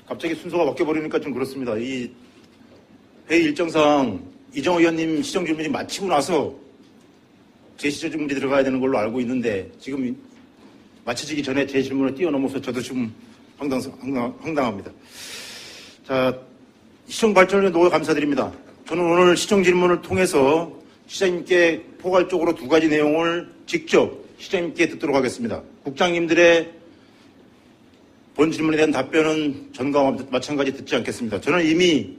갑자기 순서가 바뀌어버리니까 좀 그렇습니다. 이 회의 일정상 이정호 의원님 시정 질문이 마치고 나서 제 시정 질문이 들어가야 되는 걸로 알고 있는데 지금 마쳐지기 전에 제 질문을 뛰어넘어서 저도 좀 황당합니다. 자, 시정 발전을 위해 노고 감사드립니다. 저는 오늘 시정 질문을 통해서 시장님께 포괄적으로 두 가지 내용을 직접 시장님께 듣도록 하겠습니다. 국장님들의 본 질문에 대한 답변은 전과 마찬가지 듣지 않겠습니다. 저는 이미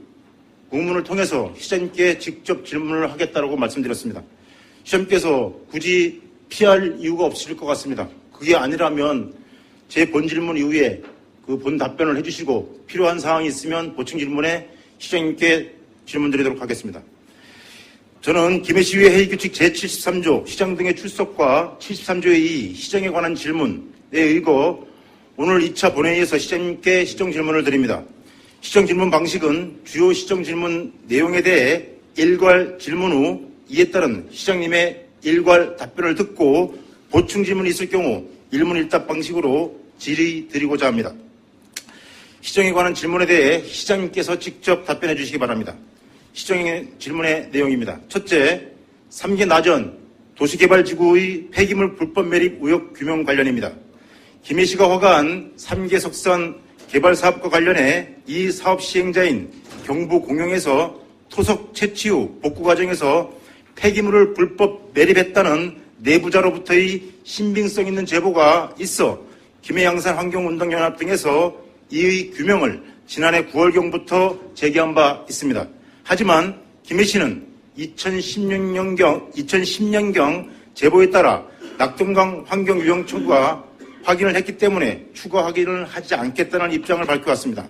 국문을 통해서 시장님께 직접 질문을 하겠다고 말씀드렸습니다. 시장님께서 굳이 피할 이유가 없으실 것 같습니다. 그게 아니라면 제 본 질문 이후에 그 본 답변을 해주시고 필요한 사항이 있으면 보충 질문에 시장님께 질문드리도록 하겠습니다. 저는 김해시의회 회의규칙 제73조 시장 등의 출석과 73조의 2 시정에 관한 질문에 의거 오늘 2차 본회의에서 시장님께 시정 질문을 드립니다. 시정 질문 방식은 주요 시정 질문 내용에 대해 일괄 질문 후 이에 따른 시장님의 일괄 답변을 듣고 보충 질문이 있을 경우 일문일답 방식으로 질의드리고자 합니다. 시정에 관한 질문에 대해 시장님께서 직접 답변해 주시기 바랍니다. 시정의 질문의 내용입니다. 첫째, 3기 나전 도시개발지구의 폐기물 불법 매립 의혹 규명 관련입니다. 김해시가 허가한 3개 석산 개발 사업과 관련해 이 사업 시행자인 경부 공영에서 토속 채취 후 복구 과정에서 폐기물을 불법 매립했다는 내부자로부터의 신빙성 있는 제보가 있어 김해양산환경운동연합 등에서 이의 규명을 지난해 9월경부터 제기한 바 있습니다. 하지만 김해시는 2010년경 제보에 따라 낙동강 환경유형 청구가 확인을 했기 때문에 추가 확인을 하지 않겠다는 입장을 밝혀왔습니다.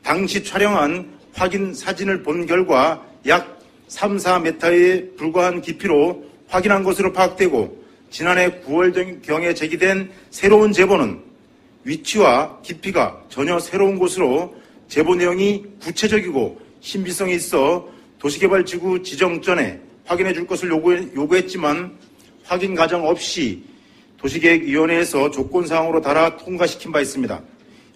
당시 촬영한 확인 사진을 본 결과 약 3, 4m에 불과한 깊이로 확인한 것으로 파악되고 지난해 9월경에 제기된 새로운 제보는 위치와 깊이가 전혀 새로운 곳으로 제보 내용이 구체적이고 신빙성이 있어 도시개발지구 지정 전에 확인해 줄 것을 요구했지만 확인 과정 없이 도시계획위원회에서 조건사항으로 달아 통과시킨 바 있습니다.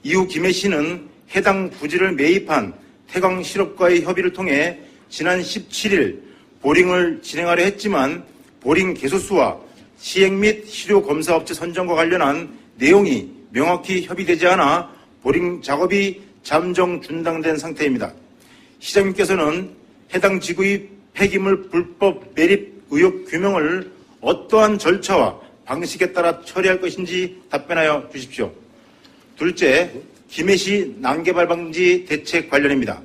이후 김해시는 해당 부지를 매입한 태광실업과의 협의를 통해 지난 17일 보링을 진행하려 했지만 보링 개소수와 시행 및 시료검사업체 선정과 관련한 내용이 명확히 협의되지 않아 보링 작업이 잠정 중단된 상태입니다. 시장님께서는 해당 지구의 폐기물 불법 매립 의혹 규명을 어떠한 절차와 방식에 따라 처리할 것인지 답변하여 주십시오. 둘째, 김해시 난개발 방지 대책 관련입니다.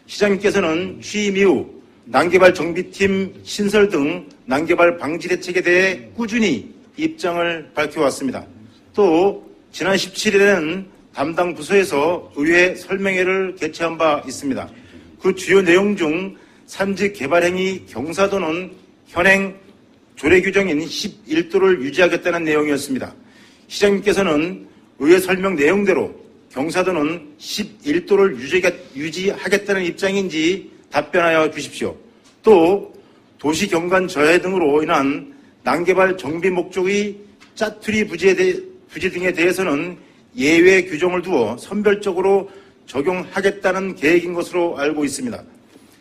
시장님께서는 취임 이후 난개발 정비팀 신설 등 난개발 방지 대책에 대해 꾸준히 입장을 밝혀왔습니다. 또 지난 17일에는 담당 부서에서 의회 설명회를 개최한 바 있습니다. 그 주요 내용 중 산지 개발행위 경사도는 현행 조례 규정인 11도를 유지하겠다는 내용이었습니다. 시장님께서는 의회 설명 내용대로 경사도는 11도를 유지하겠다는 입장인지 답변하여 주십시오. 또 도시 경관 저해 등으로 인한 난개발 정비 목적의 짜투리 부지 등에 대해서는 예외 규정을 두어 선별적으로 적용하겠다는 계획인 것으로 알고 있습니다.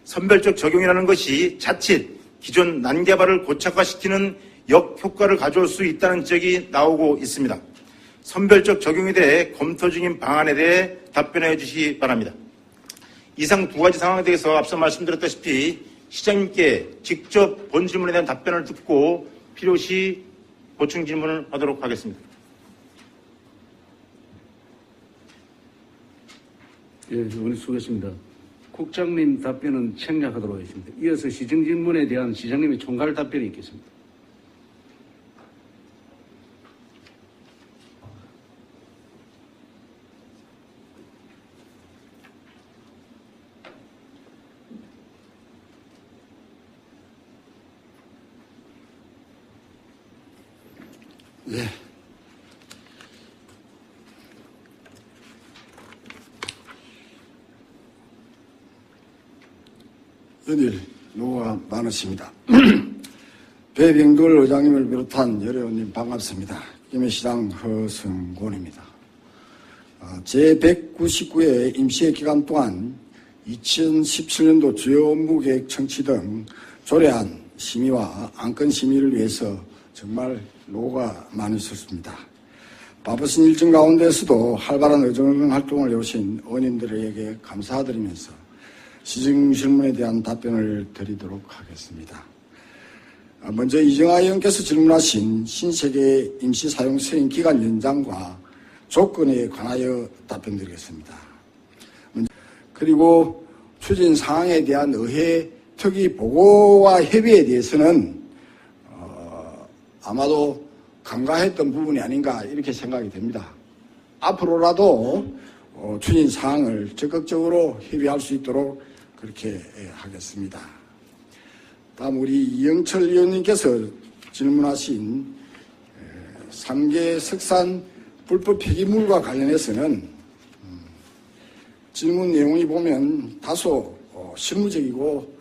선별적 적용이라는 것이 자칫 기존 난개발을 고착화시키는 역효과를 가져올 수 있다는 지적이 나오고 있습니다. 선별적 적용에 대해 검토 중인 방안에 대해 답변해 주시기 바랍니다. 이상 두 가지 상황에 대해서 앞서 말씀드렸다시피 시장님께 직접 본 질문에 대한 답변을 듣고 필요시 보충 질문을 하도록 하겠습니다. 예, 의원님 수고했습니다. 국장님 답변은 생략하도록 하겠습니다. 이어서 시정 질문에 대한 시장님의 총괄 답변이 있겠습니다. 네. 연일 노고가 많으십니다. 배병돌 의장님을 비롯한 여러 의원님 반갑습니다. 김해시장 허승곤입니다. 제199회 임시회 기간 동안 2017년도 주요 업무계획 청취 등 조례안 심의와 안건 심의를 위해서 정말 노고가 많으셨습니다. 바쁘신 일정 가운데서도 활발한 의정 활동을 해오신 의원님들에게 감사드리면서 시정 질문에 대한 답변을 드리도록 하겠습니다. 먼저 이정하 의원께서 질문하신 신세계 임시사용 승인 기간 연장과 조건에 관하여 답변드리겠습니다. 그리고 추진 사항에 대한 의회 특위 보고와 협의에 대해서는 아마도 간과했던 부분이 아닌가 이렇게 생각이 됩니다. 앞으로라도 추진 사항을 적극적으로 협의할 수 있도록 그렇게 하겠습니다. 다음 우리 이영철 의원님께서 질문하신 3개 석산 불법 폐기물과 관련해서는 질문 내용이 보면 다소 실무적이고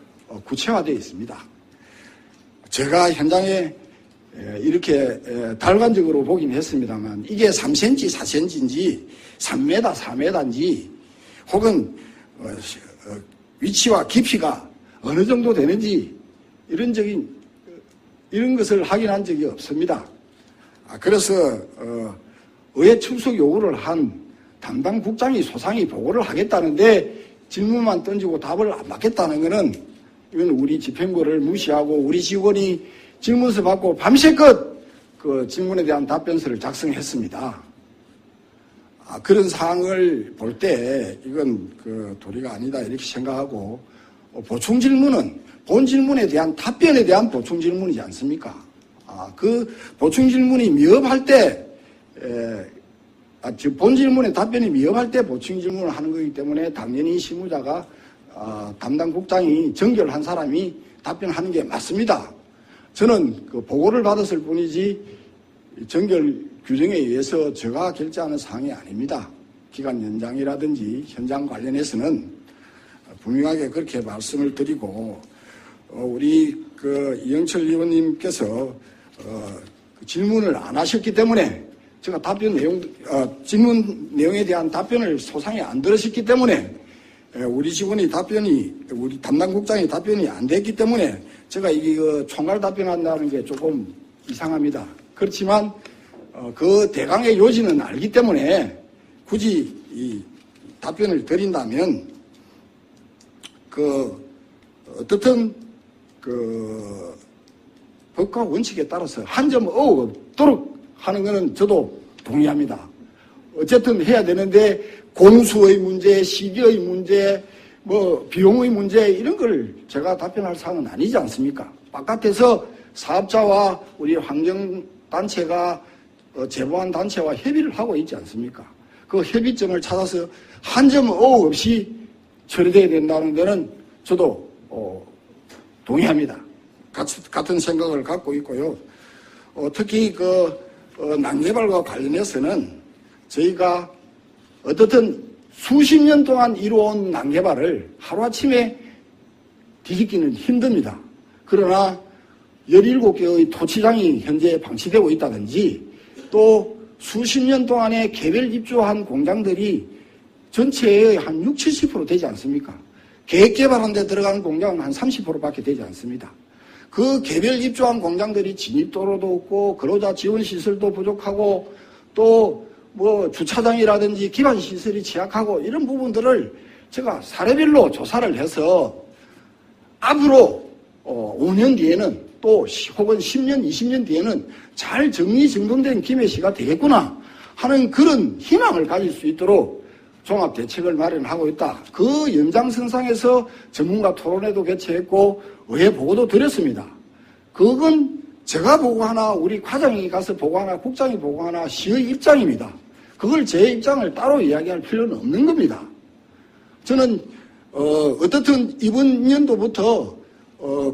구체화되어 있습니다. 제가 현장에 이렇게 달관적으로 보긴 했습니다만 이게 3cm, 4cm인지 3m, 4m인지 혹은 위치와 깊이가 어느 정도 되는지 이런 것을 확인한 적이 없습니다. 그래서 의회 출석 요구를 한 담당 국장이 소상히 보고를 하겠다는데 질문만 던지고 답을 안 받겠다는 것은 이건 우리 집행부를 무시하고 우리 직원이 질문서 받고 밤새껏 그 질문에 대한 답변서를 작성했습니다. 그런 사항을 볼 때 이건 그 도리가 아니다 이렇게 생각하고 보충 질문은 본 질문에 대한 답변에 대한 보충 질문이지 않습니까? 그 보충 질문이 미흡할 때 본 질문에 답변이 미흡할 때 보충 질문을 하는 거기 때문에 당연히 실무자가 담당 국장이 정결한 사람이 답변하는 게 맞습니다. 저는 그 보고를 받았을 뿐이지 정결 규정에 의해서 제가 결정하는 사항이 아닙니다. 기간 연장이라든지 현장 관련해서는 분명하게 그렇게 말씀을 드리고 우리 그 이영철 의원님께서 질문을 안 하셨기 때문에 제가 질문 내용에 대한 답변을 소상히 안 들으셨기 때문에 우리 직원이 우리 담당국장이 답변이 안 됐기 때문에 제가 이게 총괄 답변한다는 게 조금 이상합니다. 그렇지만 그 대강의 요지는 알기 때문에 굳이 이 답변을 드린다면 어떻든 법과 원칙에 따라서 한 점 없도록 하는 것은 저도 동의합니다. 어쨌든 해야 되는데 공수의 문제, 시기의 문제, 비용의 문제 이런 걸 제가 답변할 사항은 아니지 않습니까? 바깥에서 사업자와 우리 환경단체가 제보한 단체와 협의를 하고 있지 않습니까? 그 협의점을 찾아서 한 점 없이 처리돼야 된다는 데는 저도 동의합니다. 같은 생각을 갖고 있고요. 특히 난개발과 관련해서는 저희가 어떻든 수십 년 동안 이루어온 난개발을 하루아침에 뒤집기는 힘듭니다. 그러나 17개의 토치장이 현재 방치되고 있다든지 또 수십 년 동안에 개별 입주한 공장들이 전체의 한 60, 70% 되지 않습니까? 계획 개발한 데 들어간 공장은 한 30%밖에 되지 않습니다. 그 개별 입주한 공장들이 진입도로도 없고 근로자 지원 시설도 부족하고 또 주차장이라든지 기반 시설이 취약하고 이런 부분들을 제가 사례별로 조사를 해서 앞으로 5년 뒤에는 또 혹은 10년, 20년 뒤에는 잘 정리정돈된 김해시가 되겠구나 하는 그런 희망을 가질 수 있도록 종합대책을 마련하고 있다. 그 연장선상에서 전문가 토론회도 개최했고 의회 보고도 드렸습니다. 그건 제가 보고하나 우리 과장이 가서 보고하나 국장이 보고하나 시의 입장입니다. 그걸 제 입장을 따로 이야기할 필요는 없는 겁니다. 저는 어떻든 이번 년도부터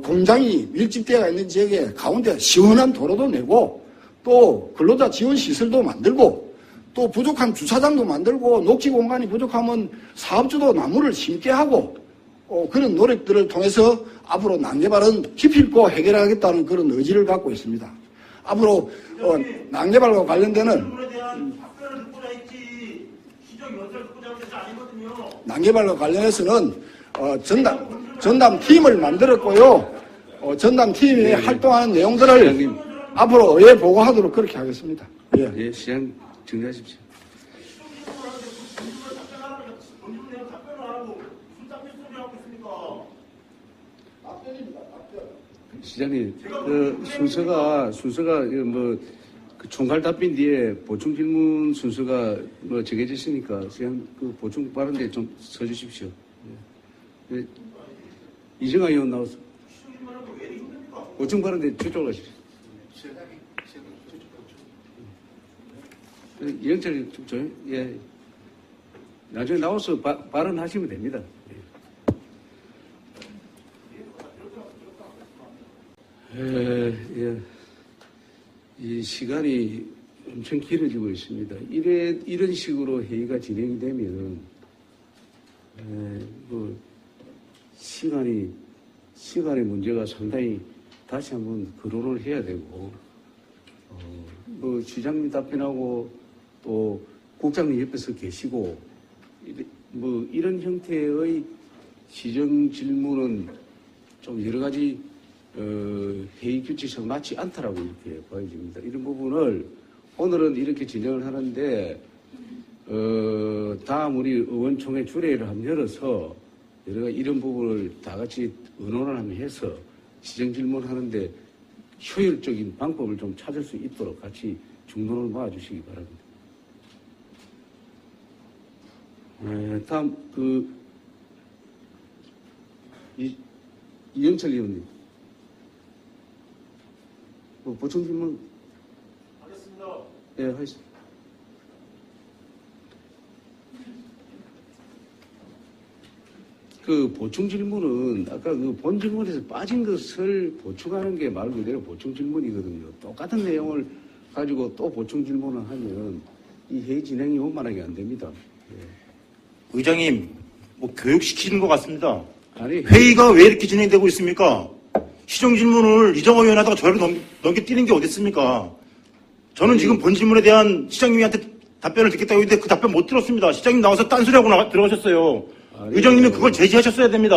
공장이 밀집되어 있는 지역에 가운데 시원한 도로도 내고 또 근로자 지원 시설도 만들고 또 부족한 주차장도 만들고 녹지 공간이 부족하면 사업주도 나무를 심게 하고 그런 노력들을 통해서 앞으로 난개발은 기필코 해결하겠다는 그런 의지를 갖고 있습니다. 앞으로 난개발과 관련되는 난개발과 관련해서는 전담 팀을 만들었고요. 전담 팀이 네. 활동하는 내용들을 시장님. 앞으로 의회 보고하도록 그렇게 하겠습니다. 예. 예, 시장 정리하십시오. 시장님, 그 순서가 그 총괄 답변 뒤에 보충 질문 순서가 정해져 있으니까 시장 그 보충 발언대 좀 서주십시오. 예. 예. 이정아 의원 나와서 보충 발언대 저쪽으로 가십시오. 이영철 좀 예. 나중에 나와서 발언하시면 됩니다. 예. 이 시간이 엄청 길어지고 있습니다. 이런 식으로 회의가 진행이 되면, 시간의 문제가 상당히 다시 한번 거론을 해야 되고, 시장님 답변하고 또 국장님 옆에서 계시고, 이런 형태의 시정 질문은 좀 여러 가지 회의 규칙상 맞지 않다라고 이렇게 보여집니다. 이런 부분을 오늘은 이렇게 진행을 하는데 다음 우리 의원총회 주례를 한번 열어서 여러 가지 이런 부분을 다 같이 의논을 한번 해서 시정 질문하는데 효율적인 방법을 좀 찾을 수 있도록 같이 중론을 모아주시기 바랍니다. 다음 이영철 의원님. 보충 질문 하겠습니다. 예, 하겠습니다. 그 보충 질문은 아까 그 본 질문에서 빠진 것을 보충하는 게 말 그대로 보충 질문이거든요. 똑같은 내용을 가지고 또 보충 질문을 하면 이 회의 진행이 원만하게 안 됩니다. 예. 의장님, 교육시키는 것 같습니다. 아니, 회의가 왜 이렇게 진행되고 있습니까? 시정 질문을 이정호 의원하다가 저를 넘겨뛰는 게 어디 있습니까? 저는 지금 본 질문에 대한 시장님한테 답변을 듣겠다고 했는데 그 답변 못 들었습니다. 시장님 나와서 딴소리하고 들어가셨어요. 아니, 의장님은 그걸 제지하셨어야 됩니다.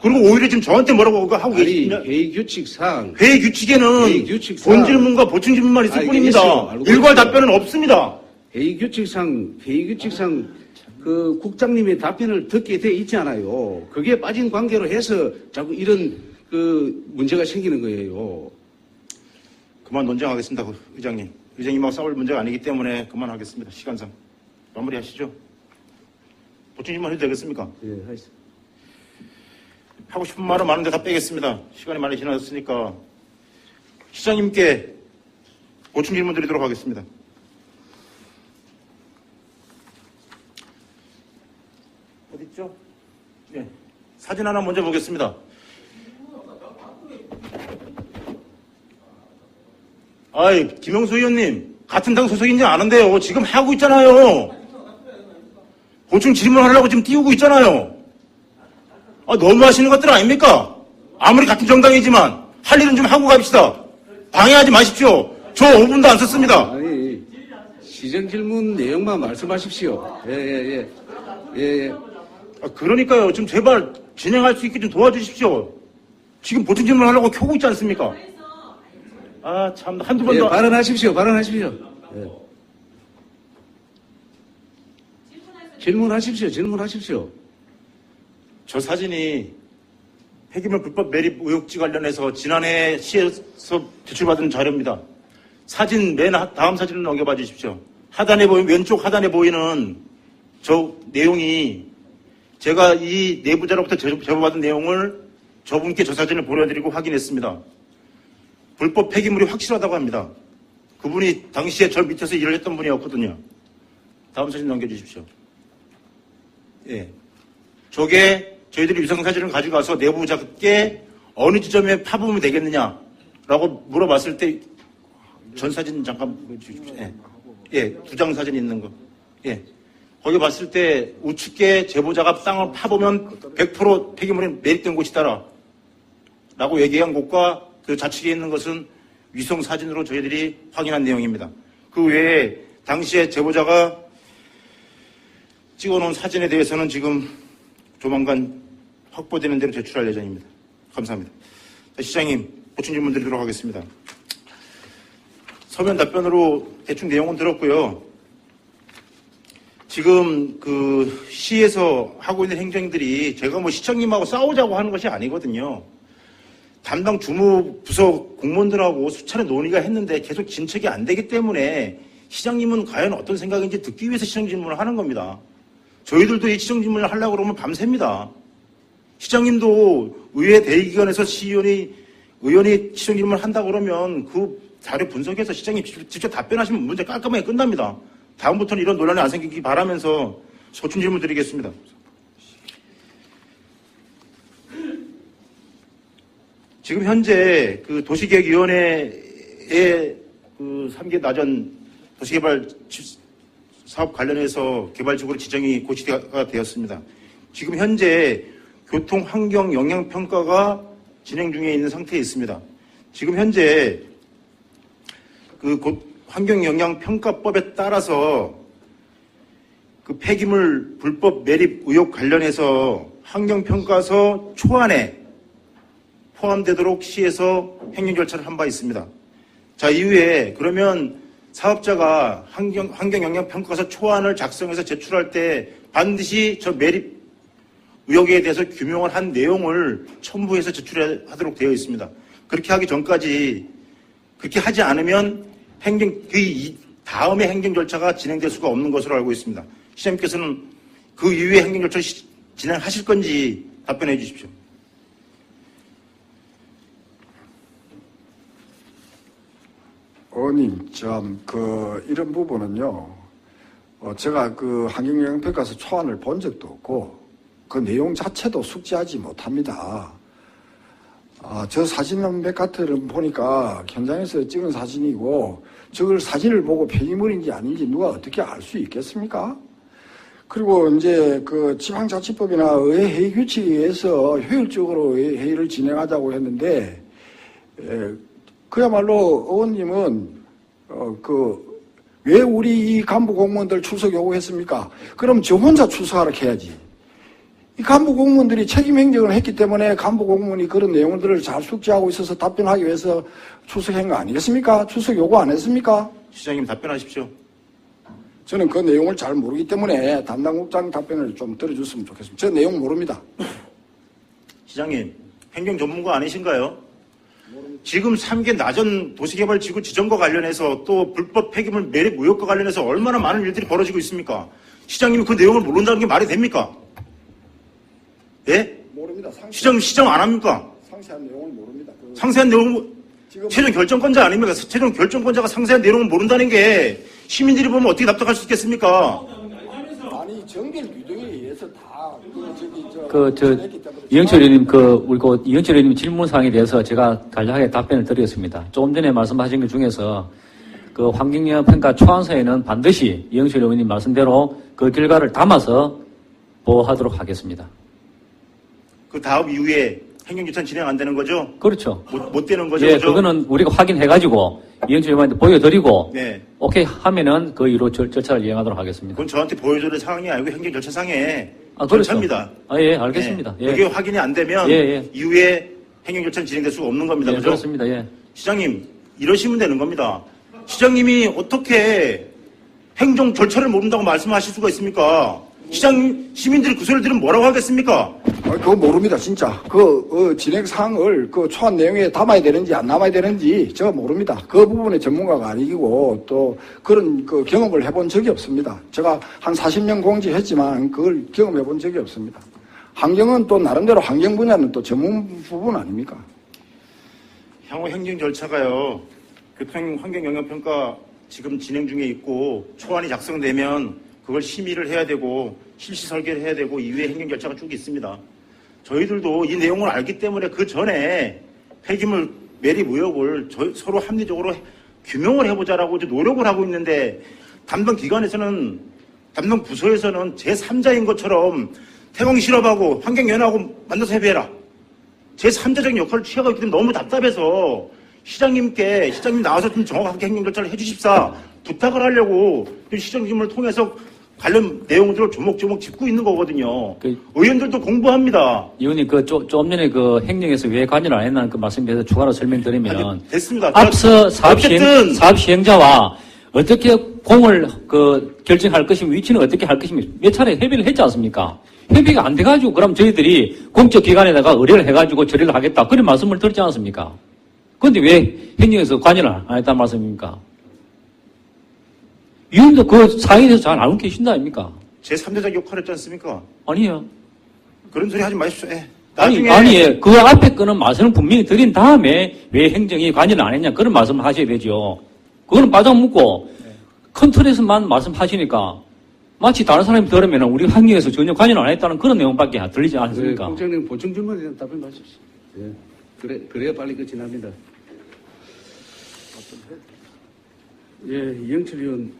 그리고 오히려 지금 저한테 뭐라고 하고 계십니다. 회의 규칙상 회의 규칙에는 본 질문과 보충 질문만 있을 뿐입니다. 알고 일괄 있어요. 답변은 없습니다. 회의 규칙상 그 국장님의 답변을 듣게 돼 있지 않아요. 그게 빠진 관계로 해서 자꾸 이런 그 문제가 생기는 거예요. 그만 논쟁하겠습니다, 의장님. 의장님하고 싸울 문제가 아니기 때문에 그만하겠습니다. 시간상. 마무리하시죠. 보충 질문 해도 되겠습니까? 예, 하겠습니다. 하고 싶은 말은 많은데 다 빼겠습니다. 시간이 많이 지났으니까 시장님께 보충 질문 드리도록 하겠습니다. 어디 있죠? 네. 사진 하나 먼저 보겠습니다. 아이, 김영수 의원님, 같은 당 소속인지 아는데요. 지금 하고 있잖아요. 보충 질문하려고 지금 띄우고 있잖아요. 너무 하시는 것들 아닙니까? 아무리 같은 정당이지만 할 일은 좀 하고 갑시다. 방해하지 마십시오. 저 5분도 안 썼습니다. 아니, 시정 질문 내용만 말씀하십시오. 예. 그러니까요. 좀 제발 진행할 수 있게 좀 도와주십시오. 지금 보충 질문 하려고 켜고 있지 않습니까? 참, 한두 번 예, 더. 발언하십시오. 예. 질문하십시오. 저 사진이 폐기물 불법 매립 의혹지 관련해서 지난해 시에서 제출받은 자료입니다. 사진 다음 사진을 넘겨봐 주십시오. 왼쪽 하단에 보이는 저 내용이 제가 이 내부자로부터 제보받은 내용을 저분께 저 사진을 보내드리고 확인했습니다. 불법 폐기물이 확실하다고 합니다. 그분이 당시에 저 밑에서 일을 했던 분이었거든요. 다음 사진 넘겨주십시오. 예. 저게 저희들이 위성사진을 가져가서 내부자께 어느 지점에 파보면 되겠느냐라고 물어봤을 때 전 사진 잠깐 보여주십시오. 예. 2장 사진 있는 거. 예. 거기 봤을 때 우측에 제보자가 땅을 파보면 100% 폐기물이 매립된 곳이다라 라고 얘기한 곳과 그 좌측에 있는 것은 위성 사진으로 저희들이 확인한 내용입니다. 그 외에 당시에 제보자가 찍어놓은 사진에 대해서는 지금 조만간 확보되는 대로 제출할 예정입니다. 감사합니다. 자, 시장님, 보충 질문 드리도록 하겠습니다. 서면 답변으로 대충 내용은 들었고요. 지금 그 시에서 하고 있는 행정들이 제가 뭐 시장님하고 싸우자고 하는 것이 아니거든요. 담당 주무부서 공무원들하고 수차례 논의가 했는데 계속 진척이 안 되기 때문에 시장님은 과연 어떤 생각인지 듣기 위해서 시정 질문을 하는 겁니다. 저희들도 이 시정 질문을 하려고 그러면 밤새입니다. 시장님도 의회 대의기관에서 의원이 시정 질문을 한다고 그러면 그 자료 분석해서 시장님 직접 답변하시면 문제 깔끔하게 끝납니다. 다음부터는 이런 논란이 안 생기기 바라면서 소충 질문 드리겠습니다. 지금 현재 그 도시계획위원회의 그 3개 나전 도시개발 사업 관련해서 개발지구로 지정이 고시가 되었습니다. 지금 현재 교통 환경 영향 평가가 진행 중에 있는 상태에 있습니다. 지금 현재 그 환경영향평가법에 따라서 그 폐기물 불법 매립 의혹 관련해서 환경평가서 초안에 포함되도록 시에서 행정 절차를 한 바 있습니다. 자, 이후에 그러면 사업자가 환경영향평가서 초안을 작성해서 제출할 때 반드시 저 매립 의혹에 대해서 규명을 한 내용을 첨부해서 제출하도록 되어 있습니다. 그렇게 하기 전까지 그렇게 하지 않으면 다음에 행정 절차가 진행될 수가 없는 것으로 알고 있습니다. 시장님께서는 그 이후에 행정 절차를 진행하실 건지 답변해 주십시오. 의원님, 이런 부분은요, 제가 그 환경영향평가서 초안을 본 적도 없고, 그 내용 자체도 숙지하지 못합니다. 저 사진은 백카트를 보니까 현장에서 찍은 사진이고, 저걸 사진을 보고 폐기물인지 아닌지 누가 어떻게 알 수 있겠습니까? 그리고 이제 그 지방자치법이나 의회 회의 규칙에 의해서 효율적으로 회의를 진행하자고 했는데, 그야말로 의원님은 왜 우리 이 간부 공무원들 출석 요구했습니까? 그럼 저 혼자 출석하라 해야지. 이 간부 공무원들이 책임 행정을 했기 때문에 간부 공무원이 그런 내용들을 잘 숙지하고 있어서 답변하기 위해서 출석한 거 아니겠습니까? 출석 요구 안 했습니까? 시장님 답변하십시오. 저는 그 내용을 잘 모르기 때문에 담당국장 답변을 좀 들어줬으면 좋겠습니다. 저 내용 모릅니다. 시장님, 행정 전문가 아니신가요? 지금 3개 나전 도시개발지구 지정과 관련해서 또 불법 폐기물 매립 의혹과 관련해서 얼마나 많은 일들이 벌어지고 있습니까? 시장님이 그 내용을 모른다는 게 말이 됩니까? 예? 모릅니다. 시정 안 합니까? 상세한 내용을 모릅니다. 상세한 내용은 최종 결정권자 아닙니까? 최종 결정권자가 상세한 내용을 모른다는 게 시민들이 보면 어떻게 납득할 수 있겠습니까? 아니 정결 규정에 의해서 다 이영철 의원님 이영철 의원님 질문 사항에 대해서 제가 간략하게 답변을 드리겠습니다. 조금 전에 말씀하신 것 중에서 그 환경영향 평가 초안서에는 반드시 이영철 의원님 말씀대로 그 결과를 담아서 보호하도록 하겠습니다. 그 다음 이후에 행정조치는 진행 안 되는 거죠? 그렇죠. 못 되는 거죠? 예, 그죠? 그거는 우리가 확인해가지고 이영철 의원한테 보여드리고 네. 오케이 하면은 그 이후로 절차를 이행하도록 하겠습니다. 그건 저한테 보여줘야 상황이 아니고 행정절차상의 그렇죠. 절차입니다. 예, 알겠습니다. 네. 예. 그게 확인이 안 되면 이후에 행정절차는 진행될 수가 없는 겁니다. 예, 그죠? 그렇습니다. 예. 시장님, 이러시면 되는 겁니다. 시장님이 어떻게 행정 절차를 모른다고 말씀하실 수가 있습니까? 시민들이 그 소리를 들으면 뭐라고 하겠습니까? 그거 모릅니다, 진짜. 진행 사항을 그 초안 내용에 담아야 되는지 안 담아야 되는지 제가 모릅니다. 그 부분에 전문가가 아니고 또 그런 그 경험을 해본 적이 없습니다. 제가 한 40년 공직했지만 그걸 경험해 본 적이 없습니다. 환경은 또 나름대로 환경 분야는 또 전문 부분 아닙니까? 향후 행정 절차가요, 교통 환경 영향 평가 지금 진행 중에 있고 초안이 작성되면 그걸 심의를 해야 되고 실시 설계를 해야 되고 이후에 행정 절차가 쭉 있습니다. 저희들도 이 내용을 알기 때문에 그 전에 폐기물 매립 의혹을 서로 합리적으로 규명을 해보자라고 이제 노력을 하고 있는데 담당 기관에서는 담당 부서에서는 제3자인 것처럼 태광 실업하고 환경연합하고 만나서 협의해라. 제3자적인 역할을 취하고 있기 때문에 너무 답답해서 시장님 나와서 좀 정확하게 행정 절차를 해주십사 부탁을 하려고 시정팀을 통해서 관련 내용들을 조목조목 짚고 있는 거거든요. 그- 의원들도 공부합니다. 의원님 조금 전에 행정에서 왜 관여를 안 했나는 그 말씀에 대해서 추가로 설명드리면 아니, 됐습니다. 앞서 어쨌든 사업 시행자와 어떻게 공을 결정할 것이며 위치는 어떻게 할 것이며 몇 차례 협의를 했지 않습니까? 협의가 안 돼가지고 그럼 저희들이 공적 기관에다가 의뢰를 해가지고 처리를 하겠다 그런 말씀을 드렸지 않습니까? 그런데 왜 행정에서 관여를 안 했다는 말씀입니까? 위원도 그 사항에 대해서 잘 알고 계신다 아닙니까? 제 3대적 역할을 했지 않습니까? 아니에요. 그런 소리 하지 마십시오. 예. 아니, 그 앞에 거는 말씀을 분명히 드린 다음에 왜 행정이 관여를 안 했냐 그런 말씀을 하셔야 되죠. 그거는 빠져묻고 큰 틀에서만 말씀하시니까 마치 다른 사람이 들으면 우리 환경에서 전혀 관여를 안 했다는 그런 내용밖에 들리지 않습니까? 국장님 보충 질문에 대한 답변 하십시오. 예. 그래야 빨리 끝이 납니다. 예, 이영철 의원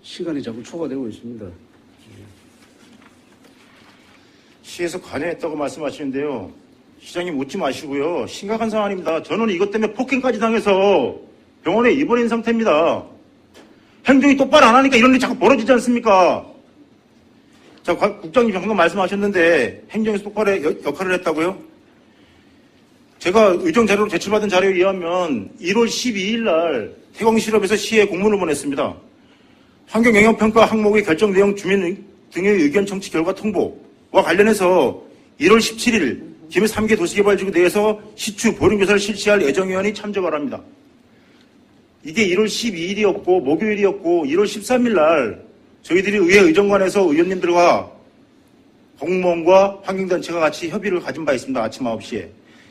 시간이 자꾸 초과되고 있습니다. 시에서 관여했다고 말씀하시는데요. 시장님 웃지 마시고요. 심각한 상황입니다. 저는 이것 때문에 폭행까지 당해서 병원에 입원한 상태입니다. 행정이 똑바로 안 하니까 이런 일이 자꾸 벌어지지 않습니까? 자, 국장님 방금 말씀하셨는데 행정에서 똑바로 역할을 했다고요? 제가 의정 자료로 제출받은 자료에 의하면 1월 12일 날 태광실업에서 시에 공문을 보냈습니다. 환경영향평가 항목의 결정 내용 주민 등의 의견 청취 결과 통보와 관련해서 1월 17일 김해 3개 도시개발지구 내에서 시추 보링조사를 실시할 예정위원이 참조 바랍니다. 이게 1월 12일이었고 목요일이었고 1월 13일 날 저희들이 의회 의정관에서 의원님들과 공무원과 환경단체가 같이 협의를 가진 바 있습니다. 아침 9시에.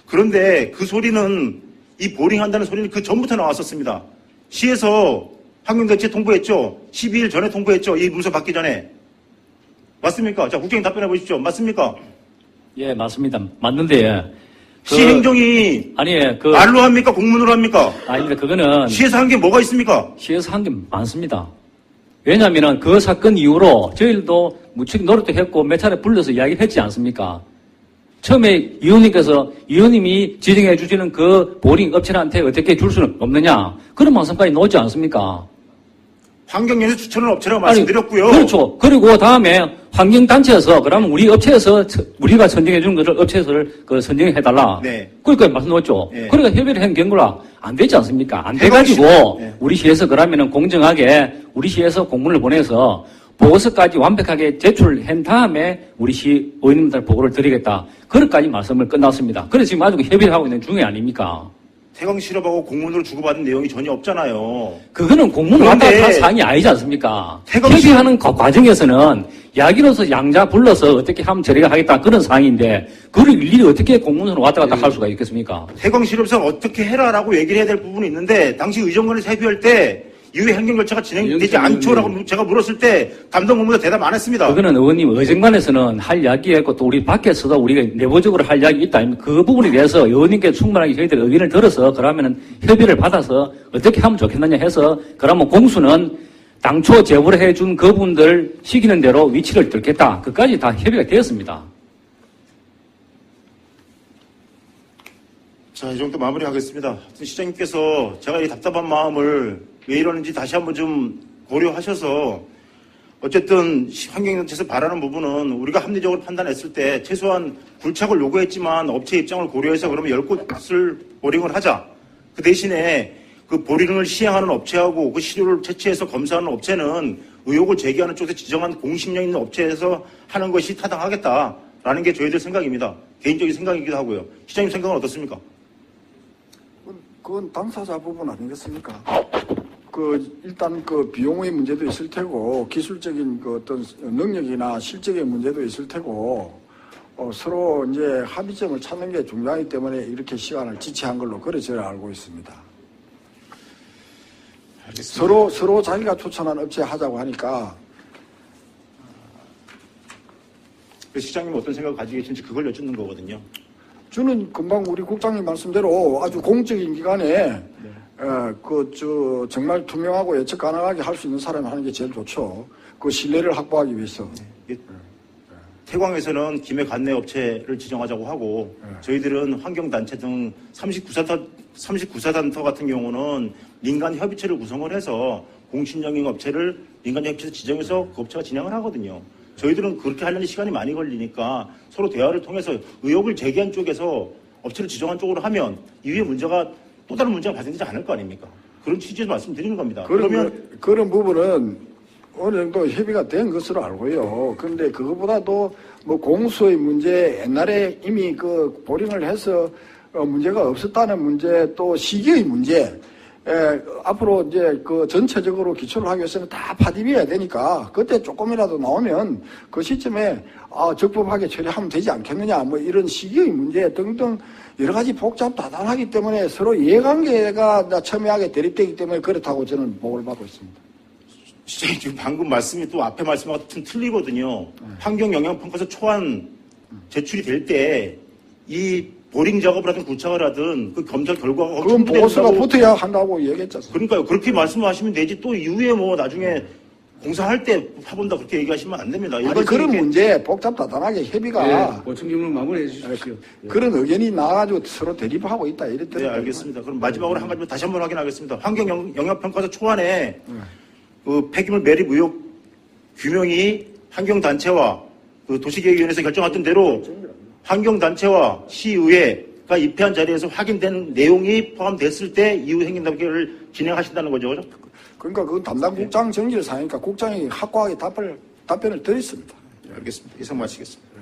그런데 그 소리는 이 보링한다는 소리는 그 전부터 나왔었습니다. 시에서 환경단체 통보했죠. 12일 전에 통보했죠. 이 문서 받기 전에. 맞습니까? 자, 국장님 답변해 보십시오. 맞습니까? 예, 맞습니다. 맞는데 시 행정이 말로 합니까? 공문으로 합니까? 아닙니다. 그거는 시에서 한 게 뭐가 있습니까? 시에서 한 게 많습니다. 왜냐하면 그 사건 이후로 저희들도 무척 노력도 했고 몇 차례 불러서 이야기를 했지 않습니까? 처음에 의원님이 지정해 주시는 그 보링 업체한테 어떻게 줄 수는 없느냐 그런 말씀까지 놓지 않습니까? 환경연수 추천은 업체라고 말씀드렸고요. 그렇죠. 그리고 다음에 환경단체에서 그러면 우리 업체에서 우리가 선정해 주는 것을 업체에서 선정해 달라. 네. 그러니까 말씀 놓죠. 네. 그러니까 협의를 한 경우라 안 되지 않습니까? 안 돼가지고 네. 우리 시에서 그러면은 공정하게 우리 시에서 공문을 보내서 보고서까지 완벽하게 제출한 다음에 우리 시 의원님들 보고를 드리겠다. 그렇게까지 말씀을 끝났습니다. 그래서 지금 아주 협의를 하고 있는 중에 아닙니까? 태광실업하고 공문으로 주고받은 내용이 전혀 없잖아요. 그거는 공문을 왔다 갔다 할 사항이 아니지 않습니까? 협의하는 과정에서는 이야기로서 양자 불러서 어떻게 하면 처리가 하겠다 그런 사항인데 그걸 일일이 어떻게 공문으로 왔다 갔다 할 수가 있겠습니까? 태광실업상 어떻게 해라라고 얘기를 해야 될 부분이 있는데 당시 의정관에서 협의할 때 이후에 행정 절차가 진행되지 않죠라고 제가 물었을 때 담당 업무자 대답 안 했습니다. 그거는 의원님 의정관에서는 할 이야기였고 또 우리 밖에서도 우리가 내부적으로 할 이야기 있다 아닙니까? 그 부분에 대해서 의원님께 충분하게 저희들 의견을 들어서 그러면은 협의를 받아서 어떻게 하면 좋겠느냐 해서 그러면 공수는 당초 제보를 해준 그분들 시키는 대로 위치를 들겠다. 그까지 다 협의가 되었습니다. 자, 이 정도 마무리하겠습니다. 시장님께서 제가 이 답답한 마음을 왜 이러는지 다시 한번 좀 고려하셔서 어쨌든 환경단체에서 바라는 부분은 우리가 합리적으로 판단했을 때 최소한 굴착을 요구했지만 업체 입장을 고려해서 그러면 10곳을 보링을 하자. 그 대신에 그 보링을 시행하는 업체하고 그 시료를 채취해서 검사하는 업체는 의혹을 제기하는 쪽에서 지정한 공신력 있는 업체에서 하는 것이 타당하겠다라는 게 저희들 생각입니다. 개인적인 생각이기도 하고요. 시장님 생각은 어떻습니까? 그건 당사자 부분 아니겠습니까? 일단 비용의 문제도 있을 테고, 기술적인 어떤 능력이나 실적의 문제도 있을 테고, 서로 이제 합의점을 찾는 게 중요하기 때문에 이렇게 시간을 지체한 걸로 그래 저는 알고 있습니다. 알겠습니다. 서로 자기가 추천한 업체 하자고 하니까, 시장님 어떤 생각을 가지고 계신지 그걸 여쭙는 거거든요. 저는 금방 우리 국장님 말씀대로 아주 공적인 기관에 정말 투명하고 예측 가능하게 할 수 있는 사람이 하는 게 제일 좋죠. 그 신뢰를 확보하기 위해서. 태광에서는 김해 관내 업체를 지정하자고 하고 저희들은 환경단체 등 39사단터 같은 경우는 민간 협의체를 구성을 해서 공신력인 업체를 민간적 업체에서 지정해서 그 업체가 진행을 하거든요. 저희들은 그렇게 하려는 시간이 많이 걸리니까 서로 대화를 통해서 의혹을 제기한 쪽에서 업체를 지정한 쪽으로 하면 이후에 문제가 또 다른 문제가 발생되지 않을 거 아닙니까? 그런 취지에서 말씀드리는 겁니다. 그런 부분은 어느 정도 협의가 된 것으로 알고요. 그런데 그것보다도 뭐 공수의 문제, 옛날에 이미 그 보링을 해서 문제가 없었다는 문제, 또 시기의 문제, 앞으로 이제 그 전체적으로 기초를 하기 위해서는 다 파디비해야 되니까 그때 조금이라도 나오면 그 시점에 적법하게 처리하면 되지 않겠느냐, 뭐 이런 시기의 문제 등등 여러 가지 복잡다단하기 때문에 서로 이해관계가 첨예하게 대립되기 때문에 그렇다고 저는 보고를 받고 있습니다. 시장님 지금 방금 말씀이 또 앞에 말씀하고 좀 틀리거든요. 환경영향평가서 초안 제출이 될 때 이 보링 작업을 하든 구착을 하든 그 검찰 결과가 그건 보고서가 붙어야 한다고 얘기했지 않습니까? 그러니까요. 그렇게 말씀하시면 되지 또 이후에 뭐 나중에 공사할 때 파본다 그렇게 얘기하시면 안 됩니다. 아니 그런 문제 복잡다단하게 협의가 네, 보충 질문 마무리해 주십시오. 그런 의견이 나와가지고 서로 대립하고 있다 이랬더니 네, 알겠습니다. 그럼 마지막으로 한 가지 다시 한번 확인하겠습니다. 환경영향평가서 초안에 그 폐기물 매립 의혹 규명이 환경단체와 그 도시계획위원회에서 결정했던 대로 환경단체와 시의회가 입회한 자리에서 확인된 내용이 포함됐을 때 이후 행정단계를 진행하신다는 거죠, 그죠? 그러니까 그 담당 국장 정지를 사니까 국장이 확고하게 답변을 드렸습니다. 네, 알겠습니다. 이상 마치겠습니다.